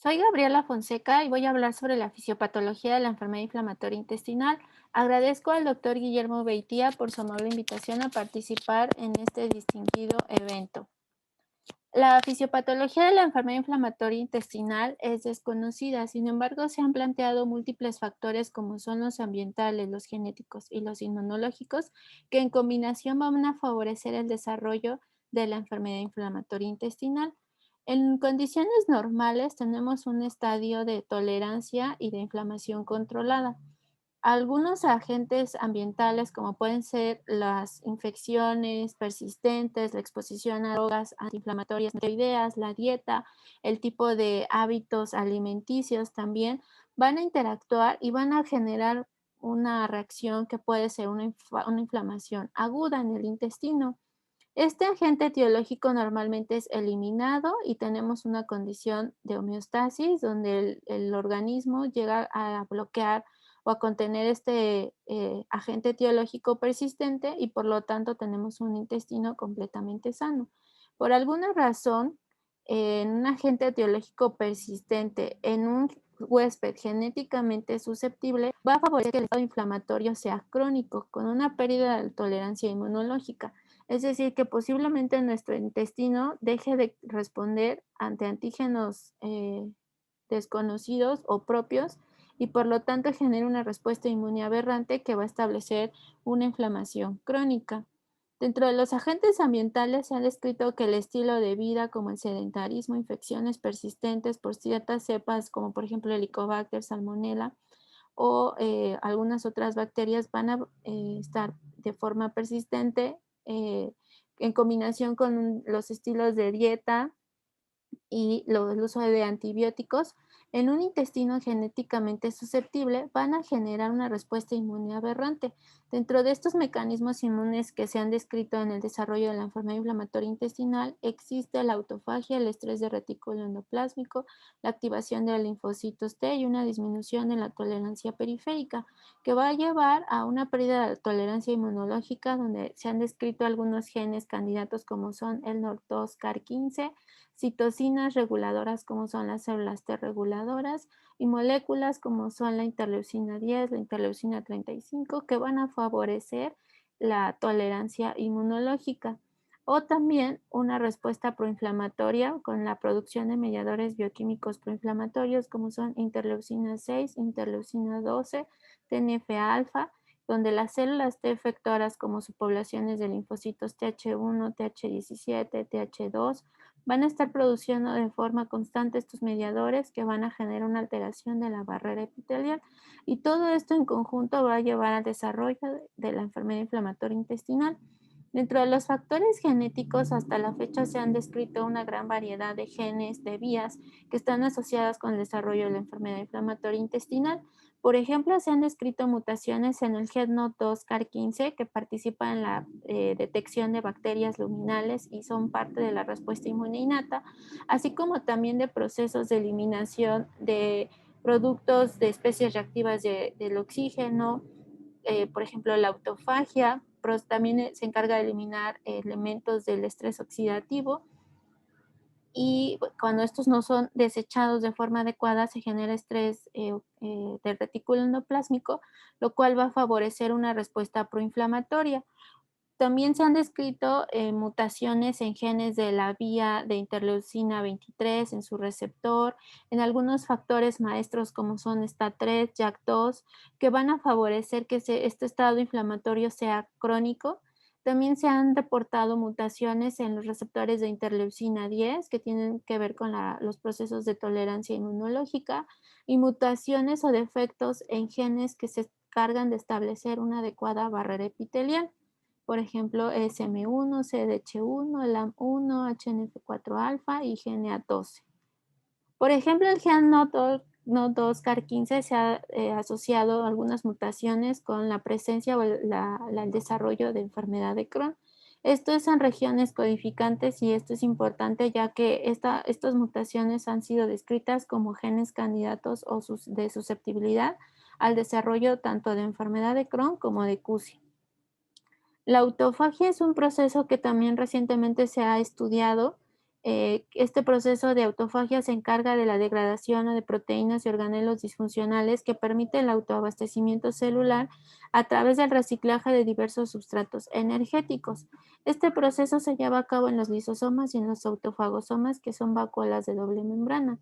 Soy Gabriela Fonseca y voy a hablar sobre la fisiopatología de la enfermedad inflamatoria intestinal. Agradezco al doctor Guillermo Beitia por su amable invitación a participar en este distinguido evento. La fisiopatología de la enfermedad inflamatoria intestinal es desconocida, sin embargo, se han planteado múltiples factores como son los ambientales, los genéticos y los inmunológicos, que en combinación van a favorecer el desarrollo de la enfermedad inflamatoria intestinal. En condiciones normales tenemos un estadio de tolerancia y de inflamación controlada. Algunos agentes ambientales, como pueden ser las infecciones persistentes, la exposición a drogas antiinflamatorias no esteroideas, la dieta, el tipo de hábitos alimenticios también, van a interactuar y van a generar una reacción que puede ser una inflamación aguda en el intestino. Este agente etiológico normalmente es eliminado y tenemos una condición de homeostasis donde el organismo llega a bloquear o a contener este agente etiológico persistente y por lo tanto tenemos un intestino completamente sano. Por alguna razón, en un agente etiológico persistente en un huésped genéticamente susceptible va a favorecer que el estado inflamatorio sea crónico con una pérdida de tolerancia inmunológica. Es decir, que posiblemente nuestro intestino deje de responder ante antígenos desconocidos o propios y por lo tanto genere una respuesta inmune aberrante que va a establecer una inflamación crónica. Dentro de los agentes ambientales se ha descrito que el estilo de vida como el sedentarismo, infecciones persistentes por ciertas cepas como por ejemplo Helicobacter, Salmonella o algunas otras bacterias van a estar de forma persistente eh, en combinación con los estilos de dieta y el uso de antibióticos en un intestino genéticamente susceptible van a generar una respuesta inmune aberrante. Dentro de estos mecanismos inmunes que se han descrito en el desarrollo de la enfermedad inflamatoria intestinal, existe la autofagia, el estrés de retículo endoplásmico, la activación de linfocitos T y una disminución en la tolerancia periférica, que va a llevar a una pérdida de tolerancia inmunológica, donde se han descrito algunos genes candidatos como son el NOR2 CAR15, citocinas reguladoras como son las células T reguladoras y moléculas como son la interleucina 10, la interleucina 35, que van a favorecer la tolerancia inmunológica. O también una respuesta proinflamatoria con la producción de mediadores bioquímicos proinflamatorios como son interleucina 6, interleucina 12, TNF-alfa, donde las células T efectoras como subpoblaciones de linfocitos Th1, Th17, Th2 van a estar produciendo de forma constante estos mediadores que van a generar una alteración de la barrera epitelial y todo esto en conjunto va a llevar al desarrollo de la enfermedad inflamatoria intestinal. Dentro de los factores genéticos, hasta la fecha se han descrito una gran variedad de genes, de vías que están asociadas con el desarrollo de la enfermedad inflamatoria intestinal. Por ejemplo, se han descrito mutaciones en el gen NOT2 CAR15 que participa en la detección de bacterias luminales y son parte de la respuesta inmune innata, así como también de procesos de eliminación de productos de especies reactivas del oxígeno, por ejemplo, la autofagia, pero también se encarga de eliminar elementos del estrés oxidativo y cuando estos no son desechados de forma adecuada se genera estrés del retículo endoplásmico, lo cual va a favorecer una respuesta proinflamatoria. También se han descrito mutaciones en genes de la vía de interleucina 23 en su receptor, en algunos factores maestros como son STAT3, JAK2, que van a favorecer que este estado inflamatorio sea crónico. También se han reportado mutaciones en los receptores de interleucina 10 que tienen que ver con los procesos de tolerancia inmunológica y mutaciones o defectos en genes que se encargan de establecer una adecuada barrera epitelial, por ejemplo, SM1, CDH1, LAM1, HNF4 alfa y GNA12. Por ejemplo, el gen NOT2 CAR15 se ha asociado a algunas mutaciones con la presencia o el desarrollo de enfermedad de Crohn. Esto es en regiones codificantes y esto es importante ya que estas mutaciones han sido descritas como genes candidatos o de susceptibilidad al desarrollo tanto de enfermedad de Crohn como de CUSI. La autofagia es un proceso que también recientemente se ha estudiado Este proceso de autofagia se encarga de la degradación de proteínas y organelos disfuncionales que permite el autoabastecimiento celular a través del reciclaje de diversos sustratos energéticos. Este proceso se lleva a cabo en los lisosomas y en los autofagosomas, que son vacuolas de doble membrana.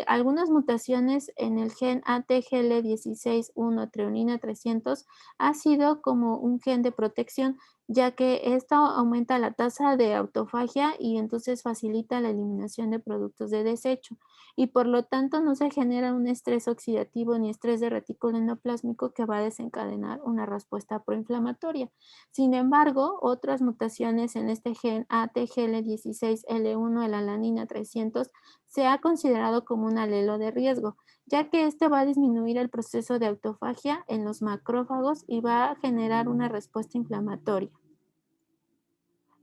Algunas mutaciones en el gen ATGL16-1 treonina 300 ha sido como un gen de protección, ya que esto aumenta la tasa de autofagia y entonces facilita la eliminación de productos de desecho, y por lo tanto no se genera un estrés oxidativo ni estrés de retículo endoplásmico que va a desencadenar una respuesta proinflamatoria. Sin embargo, otras mutaciones en este gen ATGL16L1 de la alanina 300 se ha considerado como un alelo de riesgo, ya que este va a disminuir el proceso de autofagia en los macrófagos y va a generar una respuesta inflamatoria.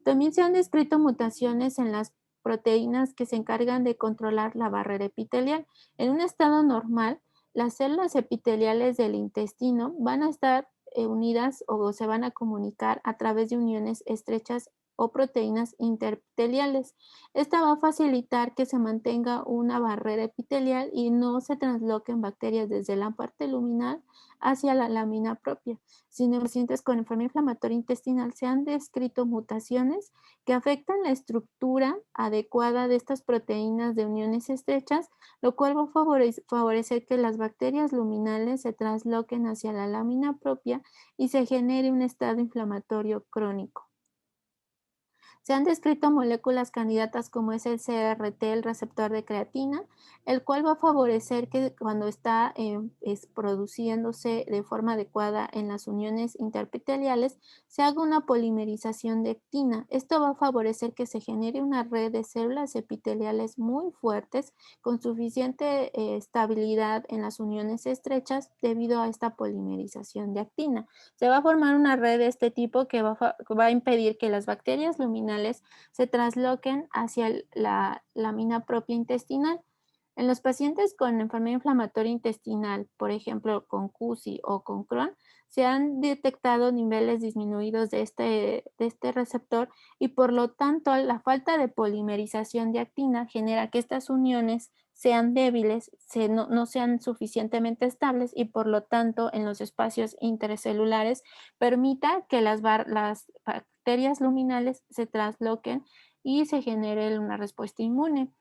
También se han descrito mutaciones en las proteínas que se encargan de controlar la barrera epitelial. En un estado normal, las células epiteliales del intestino van a estar unidas o se van a comunicar a través de uniones estrechas o proteínas interepiteliales. Esta va a facilitar que se mantenga una barrera epitelial y no se transloquen bacterias desde la parte luminal hacia la lámina propia. Sin en pacientes con enfermedad inflamatoria intestinal se han descrito mutaciones que afectan la estructura adecuada de estas proteínas de uniones estrechas, lo cual va a favorecer que las bacterias luminales se trasloquen hacia la lámina propia y se genere un estado inflamatorio crónico. Se han descrito moléculas candidatas como es el CRT, el receptor de creatina, el cual va a favorecer que cuando está produciéndose de forma adecuada en las uniones interepiteliales, se haga una polimerización de actina. Esto va a favorecer que se genere una red de células epiteliales muy fuertes con suficiente estabilidad en las uniones estrechas debido a esta polimerización de actina. Se va a formar una red de este tipo que va a impedir que las bacterias luminales se trasloquen hacia la lámina propia intestinal. En los pacientes con enfermedad inflamatoria intestinal, por ejemplo, con CUSI o con Crohn, se han detectado niveles disminuidos de este receptor y por lo tanto la falta de polimerización de actina genera que estas uniones sean débiles, no sean suficientemente estables y por lo tanto en los espacios intercelulares permita que las bacterias luminales se trasloquen y se genere una respuesta inmune.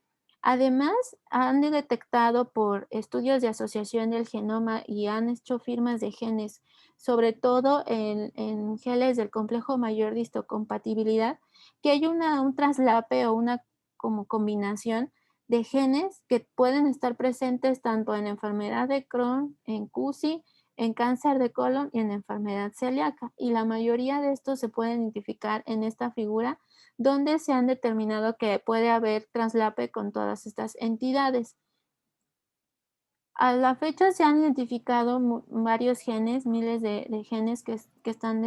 Además, han detectado por estudios de asociación del genoma y han hecho firmas de genes, sobre todo en genes del complejo mayor de histocompatibilidad, que hay un traslape o una como combinación de genes que pueden estar presentes tanto en enfermedad de Crohn, en CUSI, en cáncer de colon y en enfermedad celíaca. Y la mayoría de estos se pueden identificar en esta figura donde se han determinado que puede haber traslape con todas estas entidades. A la fecha se han identificado varios genes, miles de genes que están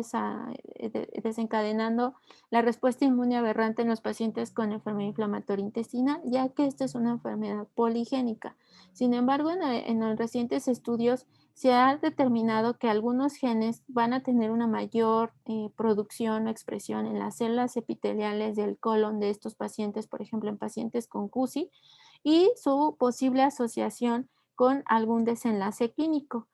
desencadenando la respuesta inmune aberrante en los pacientes con enfermedad inflamatoria intestinal, ya que esta es una enfermedad poligénica. Sin embargo, en los recientes estudios se ha determinado que algunos genes van a tener una mayor producción o expresión en las células epiteliales del colon de estos pacientes, por ejemplo, en pacientes con CUSI, y su posible asociación con algún desenlace clínico.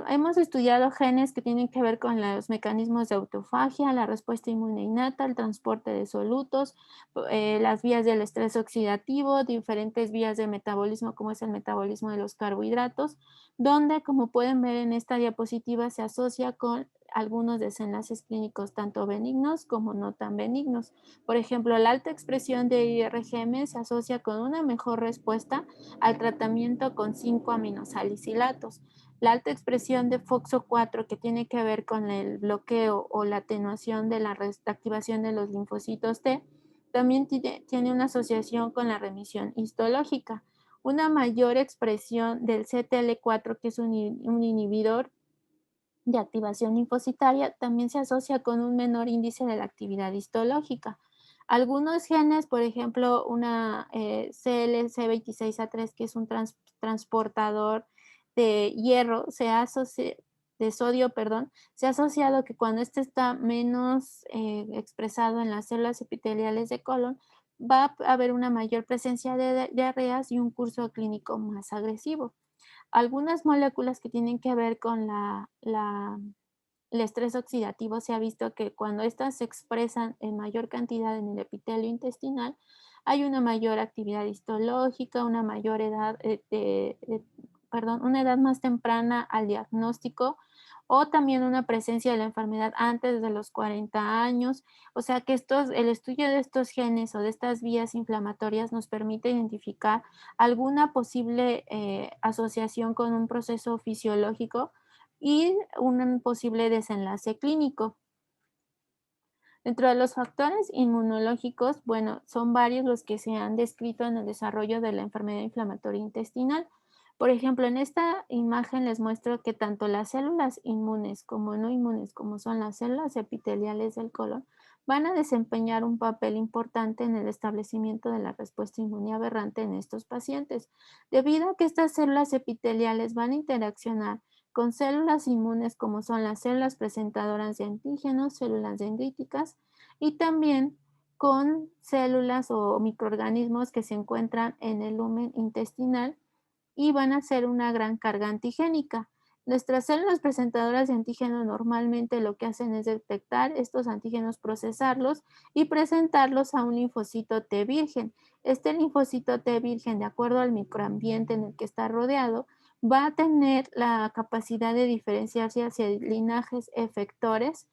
Hemos estudiado genes que tienen que ver con los mecanismos de autofagia, la respuesta inmune innata, el transporte de solutos, las vías del estrés oxidativo, diferentes vías de metabolismo como es el metabolismo de los carbohidratos, donde como pueden ver en esta diapositiva se asocia con algunos desenlaces clínicos tanto benignos como no tan benignos. Por ejemplo, la alta expresión de IRGM se asocia con una mejor respuesta al tratamiento con 5-aminosalicilatos. La alta expresión de FOXO4, que tiene que ver con el bloqueo o la atenuación de la activación de los linfocitos T, también tiene una asociación con la remisión histológica. Una mayor expresión del CTL4, que es un inhibidor de activación linfocitaria, también se asocia con un menor índice de la actividad histológica. Algunos genes, por ejemplo, una CLC26A3, que es un transportador de hierro, de sodio, perdón, se ha asociado que cuando este está menos expresado en las células epiteliales de colon, va a haber una mayor presencia de diarreas y un curso clínico más agresivo. Algunas moléculas que tienen que ver con el estrés oxidativo se ha visto que cuando estas se expresan en mayor cantidad en el epitelio intestinal, hay una mayor actividad histológica, una mayor edad, una edad más temprana al diagnóstico o también una presencia de la enfermedad antes de los 40 años. O sea que el estudio de estos genes o de estas vías inflamatorias nos permite identificar alguna posible asociación con un proceso fisiológico y un posible desenlace clínico. Dentro de los factores inmunológicos, bueno, son varios los que se han descrito en el desarrollo de la enfermedad inflamatoria intestinal. Por ejemplo, en esta imagen les muestro que tanto las células inmunes como no inmunes, como son las células epiteliales del colon, van a desempeñar un papel importante en el establecimiento de la respuesta inmune aberrante en estos pacientes, debido a que estas células epiteliales van a interaccionar con células inmunes como son las células presentadoras de antígenos, células dendríticas y también con células o microorganismos que se encuentran en el lumen intestinal y van a ser una gran carga antigénica. Nuestras células presentadoras de antígeno normalmente lo que hacen es detectar estos antígenos, procesarlos y presentarlos a un linfocito T virgen. Este linfocito T virgen, de acuerdo al microambiente en el que está rodeado, va a tener la capacidad de diferenciarse hacia linajes efectores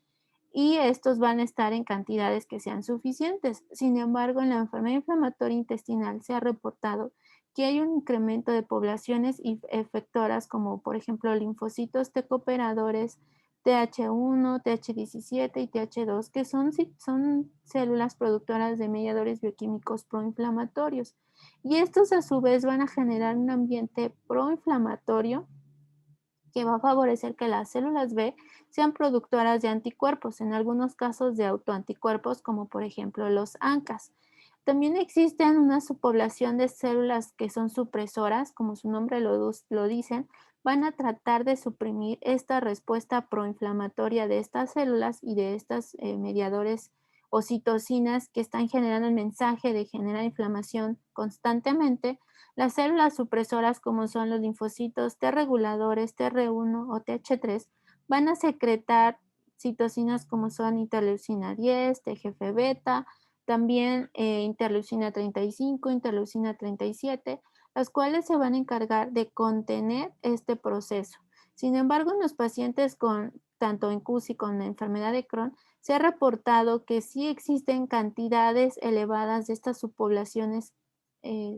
y estos van a estar en cantidades que sean suficientes. Sin embargo, en la enfermedad inflamatoria intestinal se ha reportado que hay un incremento de poblaciones efectoras como por ejemplo linfocitos T cooperadores, TH1, TH17 y TH2, que son células productoras de mediadores bioquímicos proinflamatorios. Y estos a su vez van a generar un ambiente proinflamatorio que va a favorecer que las células B sean productoras de anticuerpos, en algunos casos de autoanticuerpos, como por ejemplo los ANCAS. También existen una subpoblación de células que son supresoras, como su nombre lo dicen, van a tratar de suprimir esta respuesta proinflamatoria de estas células y de estos mediadores o citocinas que están generando el mensaje de generar inflamación constantemente. Las células supresoras, como son los linfocitos T reguladores, TR1 o TH3, van a secretar citocinas como son interleucina 10, TGF-beta, también interleucina 35, interleucina 37, las cuales se van a encargar de contener este proceso. Sin embargo, en los pacientes con tanto en CUS y con la enfermedad de Crohn, se ha reportado que sí existen cantidades elevadas de estas subpoblaciones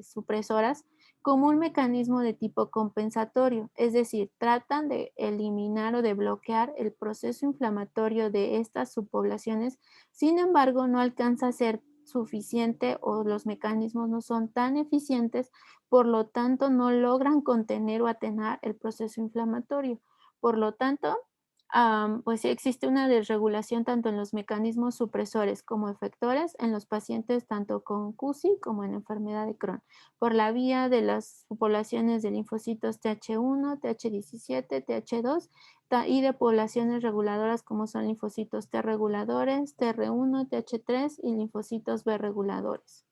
supresoras como un mecanismo de tipo compensatorio, es decir, tratan de eliminar o de bloquear el proceso inflamatorio de estas subpoblaciones. Sin embargo, no alcanza a ser suficiente o los mecanismos no son tan eficientes, por lo tanto no logran contener o atenuar el proceso inflamatorio. Por lo tanto, pues sí existe una desregulación tanto en los mecanismos supresores como efectores en los pacientes tanto con CUSI como en enfermedad de Crohn, por la vía de las poblaciones de linfocitos TH1, TH17, TH2 y de poblaciones reguladoras como son linfocitos T reguladores, TR1, TH3 y linfocitos B reguladores.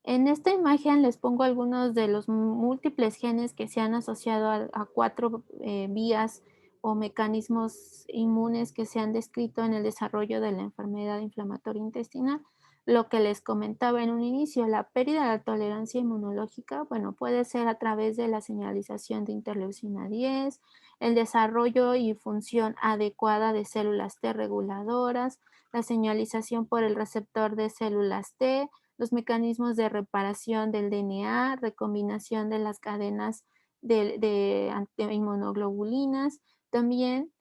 En esta imagen les pongo algunos de los múltiples genes que se han asociado a 4 vías o mecanismos inmunes que se han descrito en el desarrollo de la enfermedad inflamatoria intestinal. Lo que les comentaba en un inicio, la pérdida de la tolerancia inmunológica, bueno, puede ser a través de la señalización de interleucina 10, el desarrollo y función adecuada de células T reguladoras, la señalización por el receptor de células T, los mecanismos de reparación del DNA, recombinación de las cadenas de inmunoglobulinas. También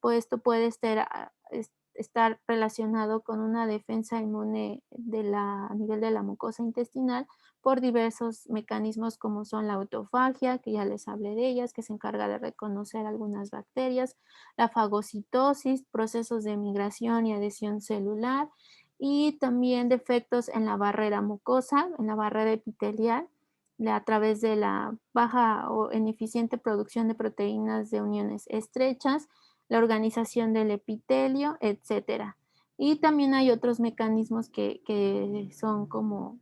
pues esto puede estar relacionado con una defensa inmune a nivel de la mucosa intestinal por diversos mecanismos como son la autofagia, que ya les hablé de ellas, que se encarga de reconocer algunas bacterias, la fagocitosis, procesos de migración y adhesión celular, y también defectos en la barrera mucosa, en la barrera epitelial, a través de la baja o ineficiente producción de proteínas de uniones estrechas, la organización del epitelio, etcétera. Y también hay otros mecanismos que son como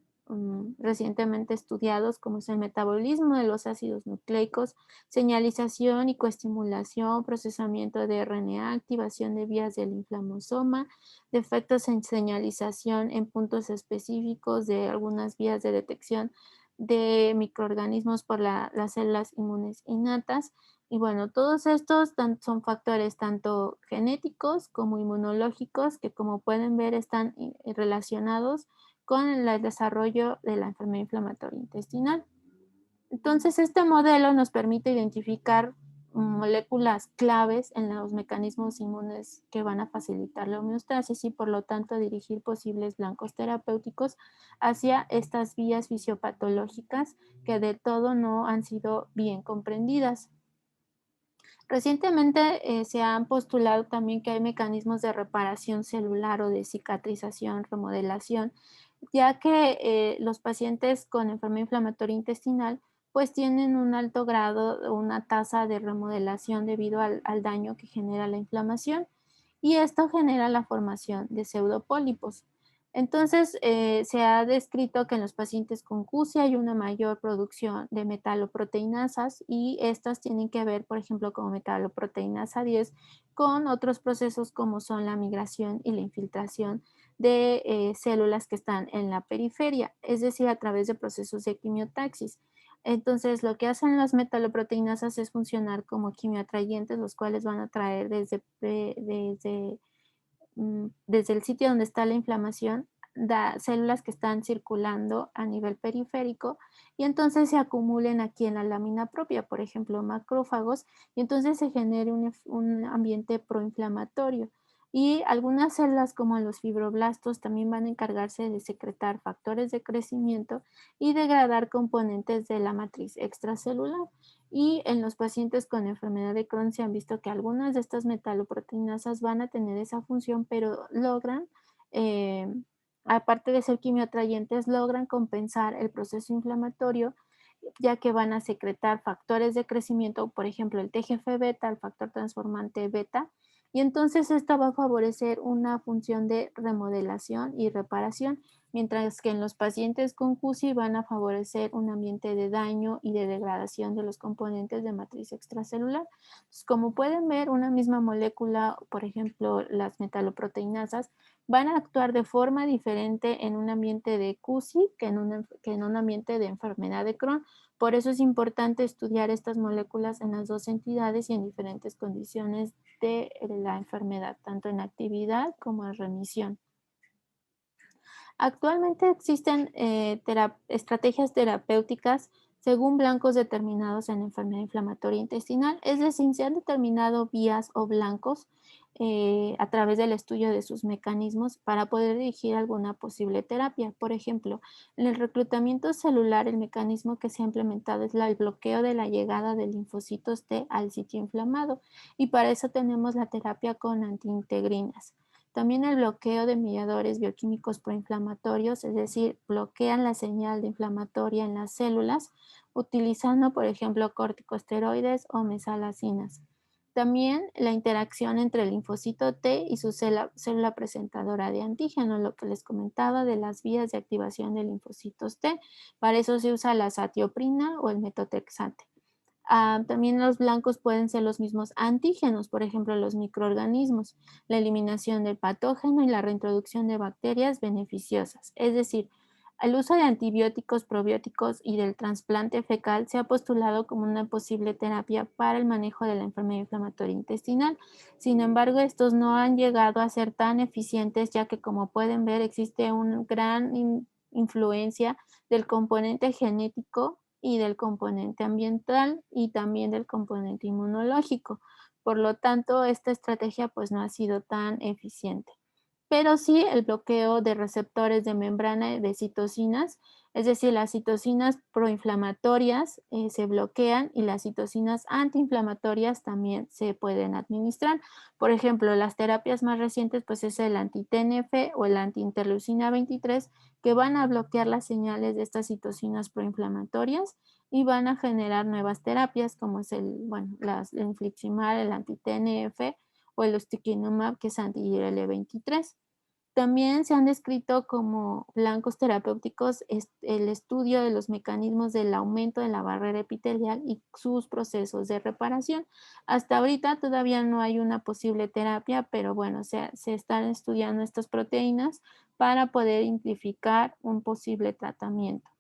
recientemente estudiados, como es el metabolismo de los ácidos nucleicos, señalización y coestimulación, procesamiento de RNA, activación de vías del inflamosoma, defectos en señalización en puntos específicos de algunas vías de detección de microorganismos por las células inmunes innatas. Y bueno, todos estos son factores tanto genéticos como inmunológicos que, como pueden ver, están relacionados con el desarrollo de la enfermedad inflamatoria intestinal. Entonces, este modelo nos permite identificar moléculas claves en los mecanismos inmunes que van a facilitar la homeostasis y, por lo tanto, dirigir posibles blancos terapéuticos hacia estas vías fisiopatológicas que de todo no han sido bien comprendidas. Recientemente se han postulado también que hay mecanismos de reparación celular o de cicatrización, remodelación, ya que los pacientes con enfermedad inflamatoria intestinal pues tienen un alto grado, una tasa de remodelación debido al daño que genera la inflamación y esto genera la formación de pseudopólipos. Entonces, se ha descrito que en los pacientes con CUSI hay una mayor producción de metaloproteinasas y estas tienen que ver, por ejemplo, como metaloproteinasa 10 con otros procesos como son la migración y la infiltración de células que están en la periferia, es decir, a través de procesos de quimiotaxis. Entonces, lo que hacen las metaloproteinasas es funcionar como quimioatrayentes, los cuales van a traer desde el sitio donde está la inflamación, da células que están circulando a nivel periférico y entonces se acumulen aquí en la lámina propia, por ejemplo, macrófagos, y entonces se genere un ambiente proinflamatorio. Y algunas células como los fibroblastos también van a encargarse de secretar factores de crecimiento y degradar componentes de la matriz extracelular. Y en los pacientes con enfermedad de Crohn se han visto que algunas de estas metaloproteinasas van a tener esa función, pero logran, eh, aparte de ser quimioatrayentes, logran compensar el proceso inflamatorio, ya que van a secretar factores de crecimiento, por ejemplo, el TGF-beta, el factor transformante beta, y entonces esto va a favorecer una función de remodelación y reparación, mientras que en los pacientes con CUSI van a favorecer un ambiente de daño y de degradación de los componentes de matriz extracelular. Entonces, como pueden ver, una misma molécula, por ejemplo, las metaloproteinasas, van a actuar de forma diferente en un ambiente de CUSI que en un ambiente de enfermedad de Crohn. Por eso es importante estudiar estas moléculas en las dos entidades y en diferentes condiciones de la enfermedad, tanto en actividad como en remisión. Actualmente existen estrategias terapéuticas según blancos determinados en enfermedad inflamatoria intestinal, es decir, se han determinado vías o blancos a través del estudio de sus mecanismos para poder dirigir alguna posible terapia. Por ejemplo, en el reclutamiento celular, el mecanismo que se ha implementado es el bloqueo de la llegada de linfocitos T al sitio inflamado y para eso tenemos la terapia con antiintegrinas. También el bloqueo de mediadores bioquímicos proinflamatorios, es decir, bloquean la señal de inflamatoria en las células utilizando, por ejemplo, corticosteroides o mesalacinas. También la interacción entre el linfocito T y su célula presentadora de antígeno, lo que les comentaba de las vías de activación de linfocitos T. Para eso se usa la satioprina o el metotrexate. También los blancos pueden ser los mismos antígenos, por ejemplo, los microorganismos, la eliminación del patógeno y la reintroducción de bacterias beneficiosas. Es decir, el uso de antibióticos, probióticos y del trasplante fecal se ha postulado como una posible terapia para el manejo de la enfermedad inflamatoria intestinal. Sin embargo, estos no han llegado a ser tan eficientes, ya que, como pueden ver, existe una gran influencia del componente genético y del componente ambiental y también del componente inmunológico. Por lo tanto, esta estrategia pues no ha sido tan eficiente. Pero sí el bloqueo de receptores de membrana de citocinas, es decir, las citocinas proinflamatorias se bloquean y las citocinas antiinflamatorias también se pueden administrar. Por ejemplo, las terapias más recientes pues es el anti-TNF o el anti-interleucina 23 que van a bloquear las señales de estas citocinas proinflamatorias y van a generar nuevas terapias como es el infliximab, el anti-TNF o el ustekinumab que es anti-IL-23. También se han descrito como blancos terapéuticos el estudio de los mecanismos del aumento de la barrera epitelial y sus procesos de reparación. Hasta ahorita todavía no hay una posible terapia, pero bueno, se están estudiando estas proteínas para poder identificar un posible tratamiento.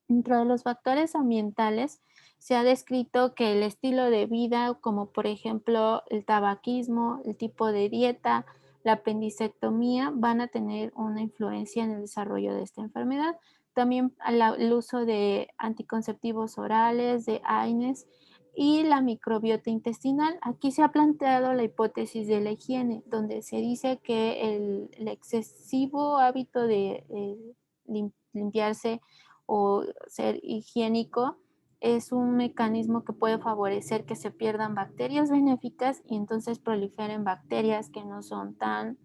Dentro de los factores ambientales, se ha descrito que el estilo de vida, como por ejemplo el tabaquismo, el tipo de dieta, la apendicectomía, van a tener una influencia en el desarrollo de esta enfermedad. También el uso de anticonceptivos orales, de AINES y la microbiota intestinal. Aquí se ha planteado la hipótesis de la higiene, donde se dice que el excesivo hábito de limpiarse o ser higiénico es un mecanismo que puede favorecer que se pierdan bacterias benéficas y entonces proliferen bacterias que no son tan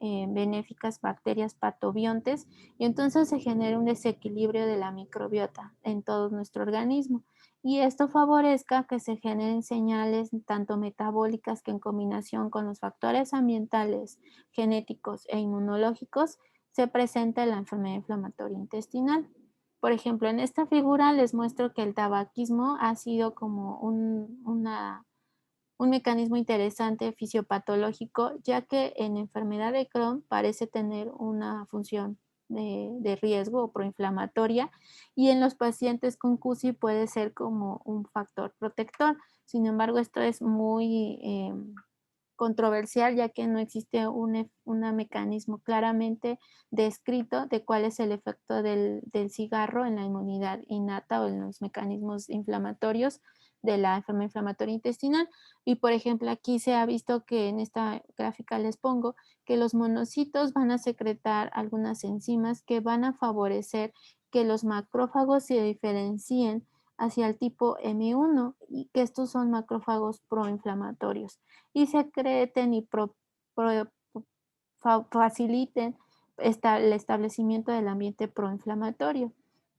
benéficas, bacterias patobiontes, y entonces se genera un desequilibrio de la microbiota en todo nuestro organismo. Y esto favorezca que se generen señales tanto metabólicas que en combinación con los factores ambientales, genéticos e inmunológicos se presenta la enfermedad inflamatoria intestinal. Por ejemplo, en esta figura les muestro que el tabaquismo ha sido como un mecanismo interesante fisiopatológico, ya que en enfermedad de Crohn parece tener una función de riesgo o proinflamatoria, y en los pacientes con CUSI puede ser como un factor protector. Sin embargo, esto es muy controversial, ya que no existe un mecanismo claramente descrito de cuál es el efecto del cigarro en la inmunidad innata o en los mecanismos inflamatorios de la enfermedad inflamatoria intestinal. Y por ejemplo, aquí se ha visto que en esta gráfica les pongo que los monocitos van a secretar algunas enzimas que van a favorecer que los macrófagos se diferencien hacia el tipo M1 y que estos son macrófagos proinflamatorios y secreten y faciliten el establecimiento del ambiente proinflamatorio.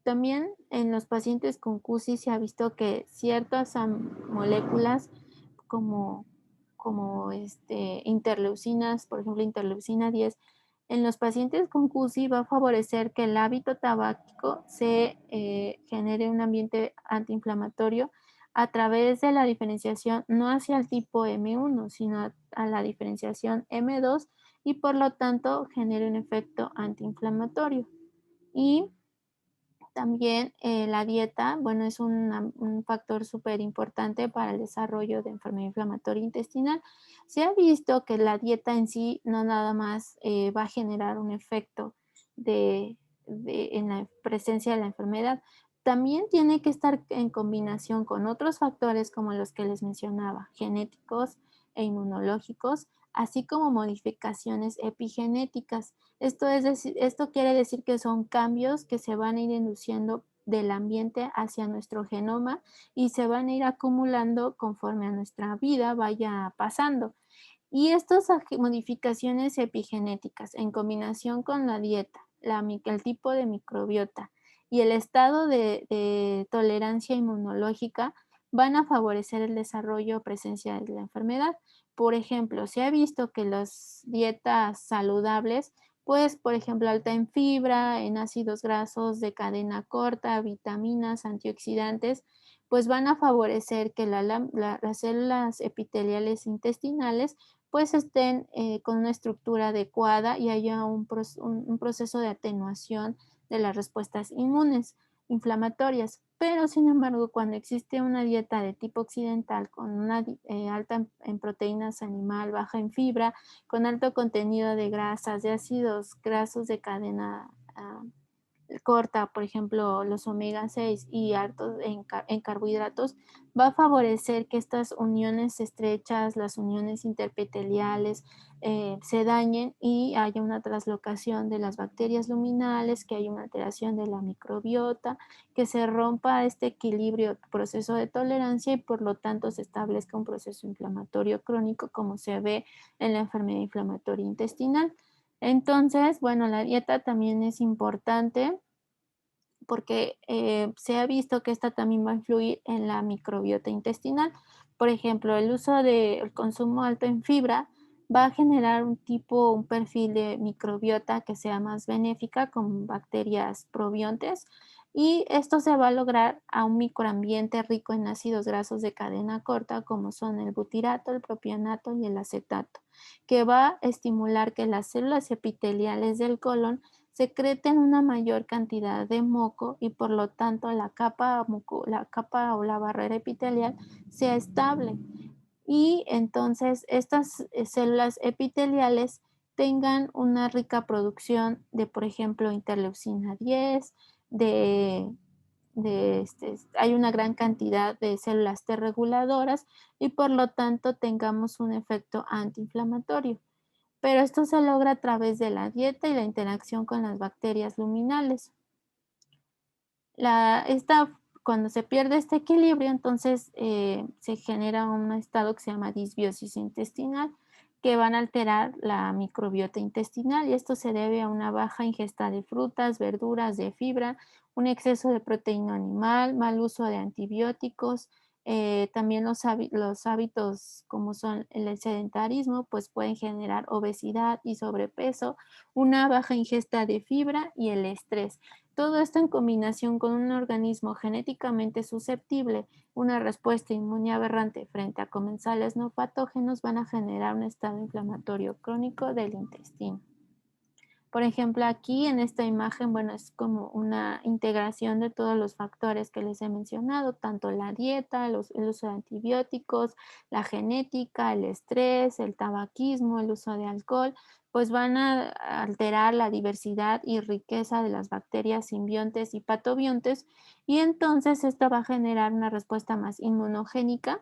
También en los pacientes con CUSI se ha visto que ciertas moléculas como, interleucinas, por ejemplo, interleucina 10, en los pacientes con CUSI va a favorecer que el hábito tabáquico se genere un ambiente antiinflamatorio a través de la diferenciación no hacia el tipo M1, sino a la diferenciación M2 y por lo tanto genere un efecto antiinflamatorio. Y también la dieta, bueno, es un factor súper importante para el desarrollo de enfermedad inflamatoria intestinal. Se ha visto que la dieta en sí no nada más va a generar un efecto en la presencia de la enfermedad, también tiene que estar en combinación con otros factores como los que les mencionaba, genéticos e inmunológicos, así como modificaciones epigenéticas. Esto quiere decir que son cambios que se van a ir induciendo del ambiente hacia nuestro genoma y se van a ir acumulando conforme a nuestra vida vaya pasando. Y estas modificaciones epigenéticas en combinación con la dieta, el tipo de microbiota y el estado de tolerancia inmunológica van a favorecer el desarrollo o presencia de la enfermedad. Por ejemplo, se ha visto que las dietas saludables, pues, por ejemplo, alta en fibra, en ácidos grasos de cadena corta, vitaminas, antioxidantes, pues van a favorecer que las células epiteliales intestinales pues estén con una estructura adecuada y haya un proceso de atenuación de las respuestas inmunes inflamatorias. Pero, sin embargo, cuando existe una dieta de tipo occidental con una alta en proteínas animal, baja en fibra, con alto contenido de grasas, de ácidos grasos de cadena corta, por ejemplo, los omega 6 y altos en carbohidratos, va a favorecer que estas uniones estrechas, las uniones interepiteliales, se dañen y haya una traslocación de las bacterias luminales, que haya una alteración de la microbiota, que se rompa este equilibrio, proceso de tolerancia y por lo tanto se establezca un proceso inflamatorio crónico como se ve en la enfermedad inflamatoria intestinal. Entonces, bueno, la dieta también es importante porque se ha visto que esta también va a influir en la microbiota intestinal. Por ejemplo, el consumo alto en fibra va a generar un perfil de microbiota que sea más benéfica con bacterias probiontes y esto se va a lograr a un microambiente rico en ácidos grasos de cadena corta como son el butirato, el propionato y el acetato, que va a estimular que las células epiteliales del colon secreten una mayor cantidad de moco y por lo tanto la capa o la barrera epitelial sea estable y entonces estas células epiteliales tengan una rica producción de, por ejemplo, interleucina 10, de, hay una gran cantidad de células T reguladoras y por lo tanto tengamos un efecto antiinflamatorio. Pero esto se logra a través de la dieta y la interacción con las bacterias luminales. Cuando se pierde este equilibrio, entonces se genera un estado que se llama disbiosis intestinal, que van a alterar la microbiota intestinal y esto se debe a una baja ingesta de frutas, verduras, de fibra, un exceso de proteína animal, mal uso de antibióticos, también los hábitos como son el sedentarismo, pues pueden generar obesidad y sobrepeso, una baja ingesta de fibra y el estrés. Todo esto en combinación con un organismo genéticamente susceptible, una respuesta inmune aberrante frente a comensales no patógenos van a generar un estado inflamatorio crónico del intestino. Por ejemplo, aquí en esta imagen, bueno, es como una integración de todos los factores que les he mencionado, tanto la dieta, el uso de antibióticos, la genética, el estrés, el tabaquismo, el uso de alcohol, pues van a alterar la diversidad y riqueza de las bacterias simbiontes y patobiontes, y entonces esto va a generar una respuesta más inmunogénica,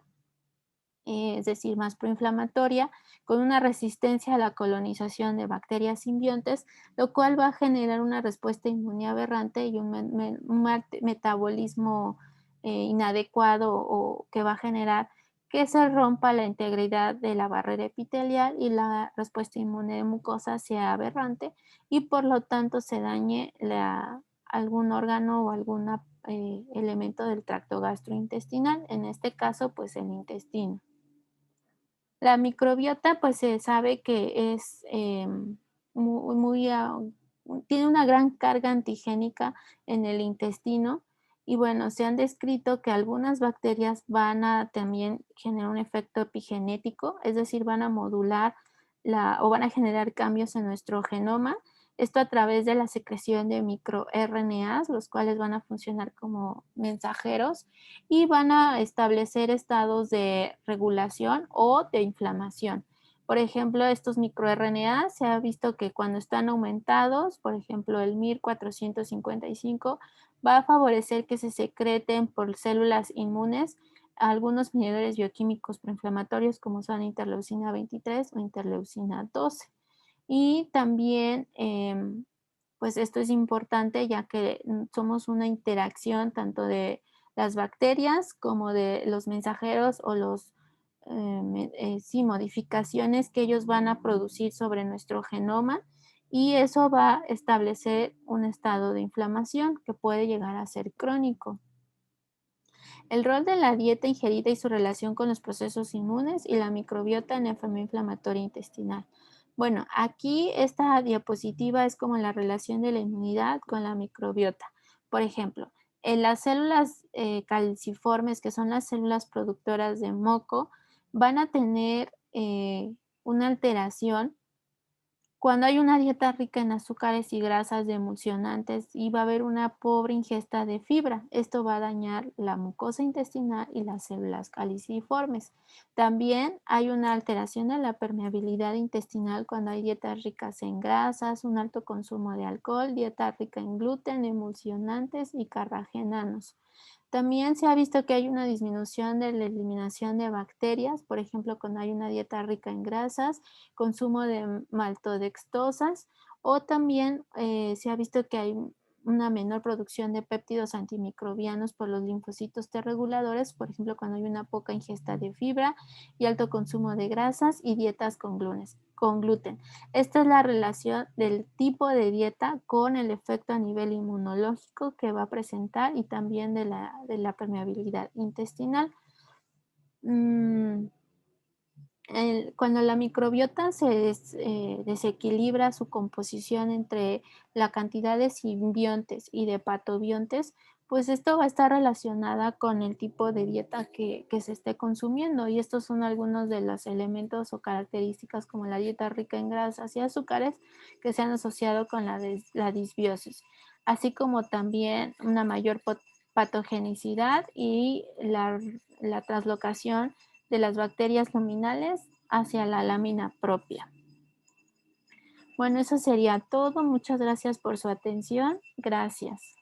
es decir, más proinflamatoria, con una resistencia a la colonización de bacterias simbiontes, lo cual va a generar una respuesta inmune aberrante y un metabolismo inadecuado o que va a generar que se rompa la integridad de la barrera epitelial y la respuesta inmune de mucosa sea aberrante y por lo tanto se dañe algún órgano o algún elemento del tracto gastrointestinal, en este caso pues el intestino. La microbiota, pues, se sabe que es, muy, tiene una gran carga antigénica en el intestino y, bueno, se han descrito que algunas bacterias van a también generar un efecto epigenético, es decir, van a modular o van a generar cambios en nuestro genoma, esto a través de la secreción de microRNAs, los cuales van a funcionar como mensajeros y van a establecer estados de regulación o de inflamación. Por ejemplo, estos microRNA se ha visto que cuando están aumentados, por ejemplo, el MIR455 va a favorecer que se secreten por células inmunes algunos mediadores bioquímicos proinflamatorios como son interleucina 23 o interleucina 12. Y también, pues esto es importante ya que somos una interacción tanto de las bacterias como de los mensajeros o sí, modificaciones que ellos van a producir sobre nuestro genoma y eso va a establecer un estado de inflamación que puede llegar a ser crónico. El rol de la dieta ingerida y su relación con los procesos inmunes y la microbiota en la enfermedad inflamatoria intestinal. Bueno, aquí esta diapositiva es como la relación de la inmunidad con la microbiota. Por ejemplo, en las células calciformes, que son las células productoras de moco, van a tener una alteración cuando hay una dieta rica en azúcares y grasas de emulsionantes y va a haber una pobre ingesta de fibra. Esto va a dañar la mucosa intestinal y las células caliciformes. También hay una alteración de la permeabilidad intestinal cuando hay dietas ricas en grasas, un alto consumo de alcohol, dieta rica en gluten, emulsionantes y carragenanos. También se ha visto que hay una disminución de la eliminación de bacterias, por ejemplo, cuando hay una dieta rica en grasas, consumo de maltodextrosas o también se ha visto que hay una menor producción de péptidos antimicrobianos por los linfocitos T reguladores, por ejemplo, cuando hay una poca ingesta de fibra y alto consumo de grasas y dietas con gluten. Esta es la relación del tipo de dieta con el efecto a nivel inmunológico que va a presentar y también de la permeabilidad intestinal. Mm, Cuando la microbiota desequilibra su composición entre la cantidad de simbiontes y de patobiontes, pues esto va a estar relacionada con el tipo de dieta que se esté consumiendo. Y estos son algunos de los elementos o características como la dieta rica en grasas y azúcares que se han asociado con la disbiosis, así como también una mayor patogenicidad y la translocación de las bacterias luminales hacia la lámina propia. Bueno, eso sería todo. Muchas gracias por su atención. Gracias.